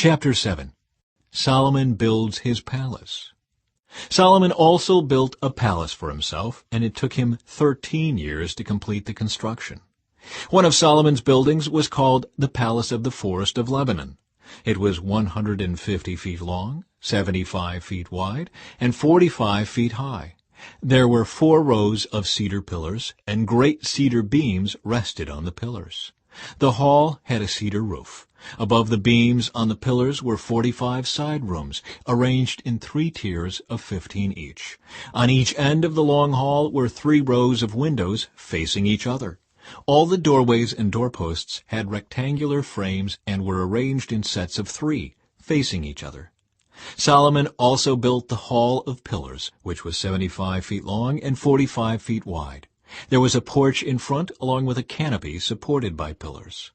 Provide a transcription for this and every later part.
Chapter 7. Solomon builds his palace. Solomon also built a palace for himself, and it took him 13 years to complete the construction. One of Solomon's buildings was called the Palace of the Forest of Lebanon. It was 150 feet long, 75 feet wide, and 45 feet high. There were 4 rows of cedar pillars, and great cedar beams rested on the pillars. The hall had a cedar roof. Above the beams on the pillars were 45 side rooms, arranged in 3 tiers of 15 each. On each end of the long hall were 3 rows of windows facing each other. All the doorways and doorposts had rectangular frames and were arranged in sets of 3, facing each other. Solomon also built the Hall of Pillars, which was 75 feet long and 45 feet wide. There was a porch in front, along with a canopy supported by pillars.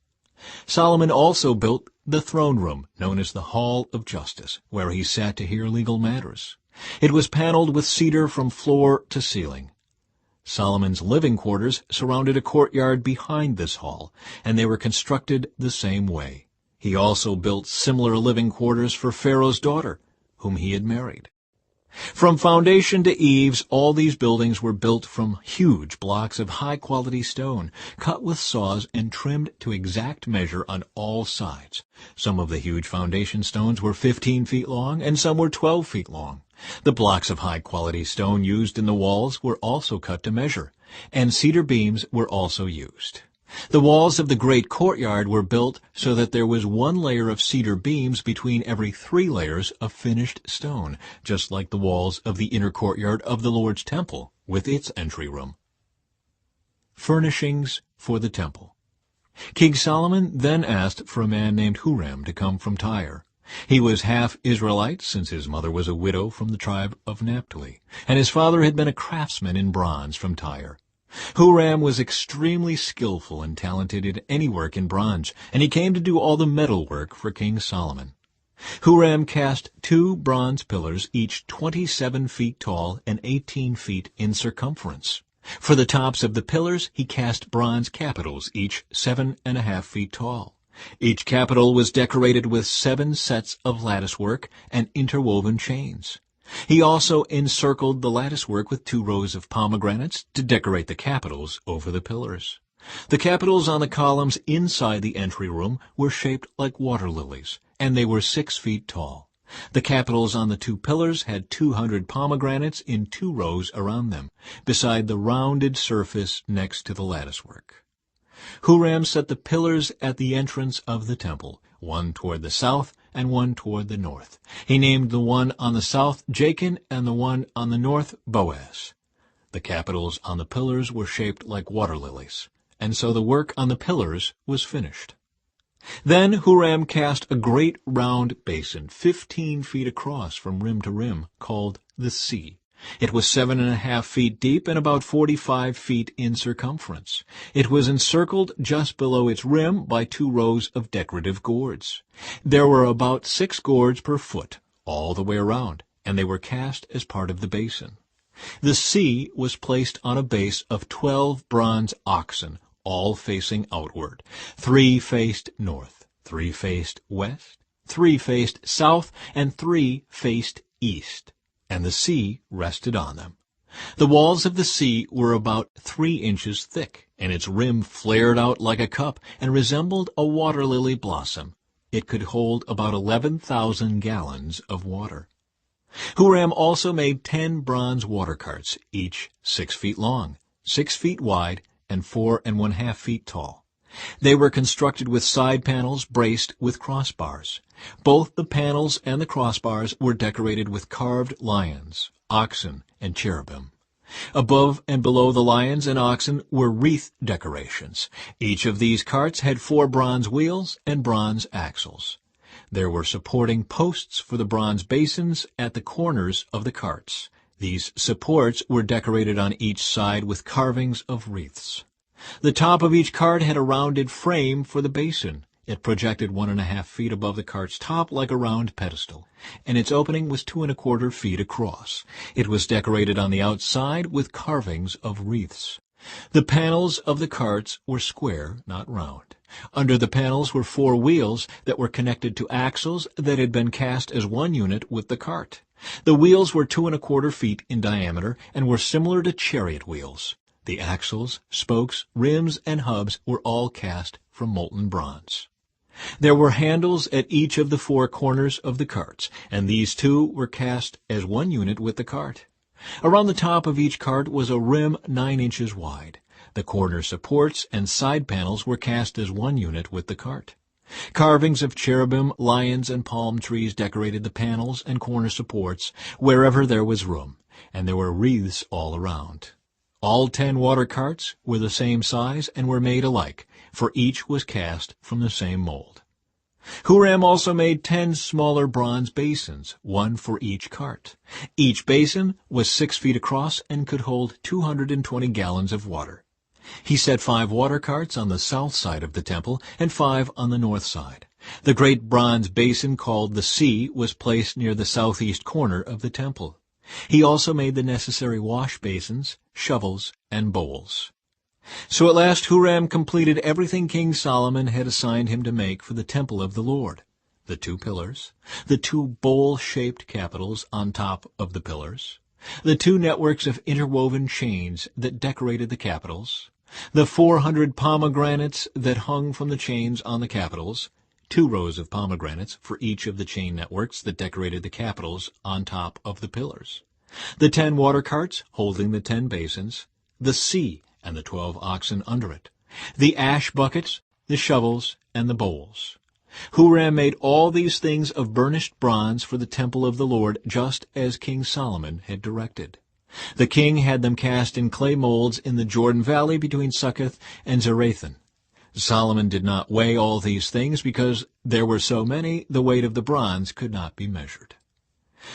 Solomon also built the throne room, known as the Hall of Justice, where he sat to hear legal matters. It was paneled with cedar from floor to ceiling. Solomon's living quarters surrounded a courtyard behind this hall, and they were constructed the same way. He also built similar living quarters for Pharaoh's daughter, whom he had married. From foundation to eaves, all these buildings were built from huge blocks of high-quality stone, cut with saws and trimmed to exact measure on all sides. Some of the huge foundation stones were 15 feet long, and some were 12 feet long. The blocks of high-quality stone used in the walls were also cut to measure, and cedar beams were also used. The walls of the great courtyard were built so that there was 1 layer of cedar beams between every 3 layers of finished stone, just like the walls of the inner courtyard of the Lord's temple, with its entry room. Furnishings for the temple. King Solomon then asked for a man named Huram to come from Tyre. He was half Israelite, since his mother was a widow from the tribe of Naphtali, and his father had been a craftsman in bronze from Tyre. Huram was extremely skillful and talented in any work in bronze, and he came to do all the metal work for King Solomon. Huram cast 2 bronze pillars, each 27 feet tall and 18 feet in circumference. For the tops of the pillars he cast bronze capitals, each 7.5 feet tall. Each capital was decorated with 7 sets of latticework and interwoven chains. He also encircled the latticework with 2 rows of pomegranates to decorate the capitals over the pillars. The capitals on the columns inside the entry room were shaped like water lilies, and they were 6 feet tall. The capitals on the 2 pillars had 200 pomegranates in 2 rows around them, beside the rounded surface next to the latticework. Huram set the pillars at the entrance of the temple, one toward the south and one toward the north. He named the one on the south Jachin and the one on the north Boaz. The capitals on the pillars were shaped like water lilies, and so the work on the pillars was finished. Then Huram cast a great round basin, 15 feet across from rim to rim, called the Sea. It was 7.5 feet deep and about 45 feet in circumference. It was encircled just below its rim by 2 rows of decorative gourds. There were about 6 gourds per foot, all the way around, and they were cast as part of the basin. The Sea was placed on a base of 12 bronze oxen, all facing outward. 3 faced north, 3 faced west, 3 faced south, and 3 faced east, and the Sea rested on them. The walls of the Sea were about 3 inches thick, and its rim flared out like a cup and resembled a water lily blossom. It could hold about 11,000 gallons of water. Huram also made 10 bronze water carts, each 6 feet long, 6 feet wide, and 4.5 feet tall. They were constructed with side panels braced with crossbars. Both the panels and the crossbars were decorated with carved lions, oxen, and cherubim. Above and below the lions and oxen were wreath decorations. Each of these carts had 4 bronze wheels and bronze axles. There were supporting posts for the bronze basins at the corners of the carts. These supports were decorated on each side with carvings of wreaths. The top of each cart had a rounded frame for the basin. It projected 1.5 feet above the cart's top like a round pedestal, and its opening was 2.25 feet across. It was decorated on the outside with carvings of wreaths. The panels of the carts were square, not round. Under the panels were 4 wheels that were connected to axles that had been cast as one unit with the cart. The wheels were 2¼ feet in diameter and were similar to chariot wheels. The axles, spokes, rims, and hubs were all cast from molten bronze. There were handles at each of the 4 corners of the carts, and these too were cast as one unit with the cart. Around the top of each cart was a rim 9 inches wide. The corner supports and side panels were cast as one unit with the cart. Carvings of cherubim, lions, and palm trees decorated the panels and corner supports wherever there was room, and there were wreaths all around. All 10 water carts were the same size and were made alike, for each was cast from the same mold. Huram also made 10 smaller bronze basins, one for each cart. Each basin was 6 feet across and could hold 220 gallons of water. He set 5 water carts on the south side of the temple and 5 on the north side. The great bronze basin called the Sea was placed near the southeast corner of the temple. He also made the necessary wash basins, shovels, and bowls. So at last Huram completed everything King Solomon had assigned him to make for the temple of the Lord: the 2 pillars, the 2 bowl-shaped capitals on top of the pillars, the 2 networks of interwoven chains that decorated the capitals, the 400 pomegranates that hung from the chains on the capitals, 2 rows of pomegranates for each of the chain networks that decorated the capitals on top of the pillars, the 10 water carts holding the 10 basins, the sea and the 12 oxen under it, the ash buckets, the shovels, and the bowls. Huram made all these things of burnished bronze for the temple of the Lord, just as King Solomon had directed. The king had them cast in clay molds in the Jordan Valley between Succoth and Zarethan. Solomon did not weigh all these things because there were so many, the weight of the bronze could not be measured.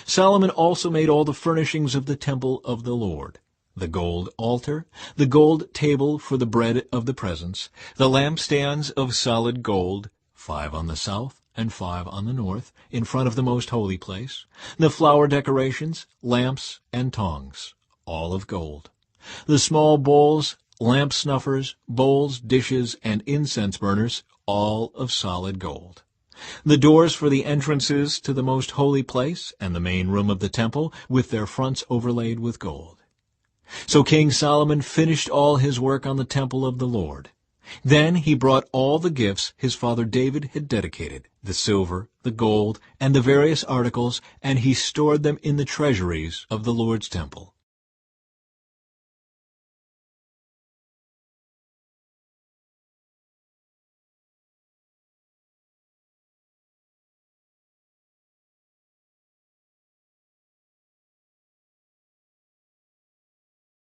Solomon also made all the furnishings of the temple of the Lord: the gold altar, the gold table for the bread of the presence, the lampstands of solid gold, 5 on the south and 5 on the north, in front of the most holy place, the flower decorations, lamps, and tongs, all of gold, the small bowls, lamp snuffers, bowls, dishes, and incense burners, all of solid gold. The doors for the entrances to the most holy place and the main room of the temple, with their fronts overlaid with gold. So King Solomon finished all his work on the temple of the Lord. Then he brought all the gifts his father David had dedicated, the silver, the gold, and the various articles, and he stored them in the treasuries of the Lord's temple.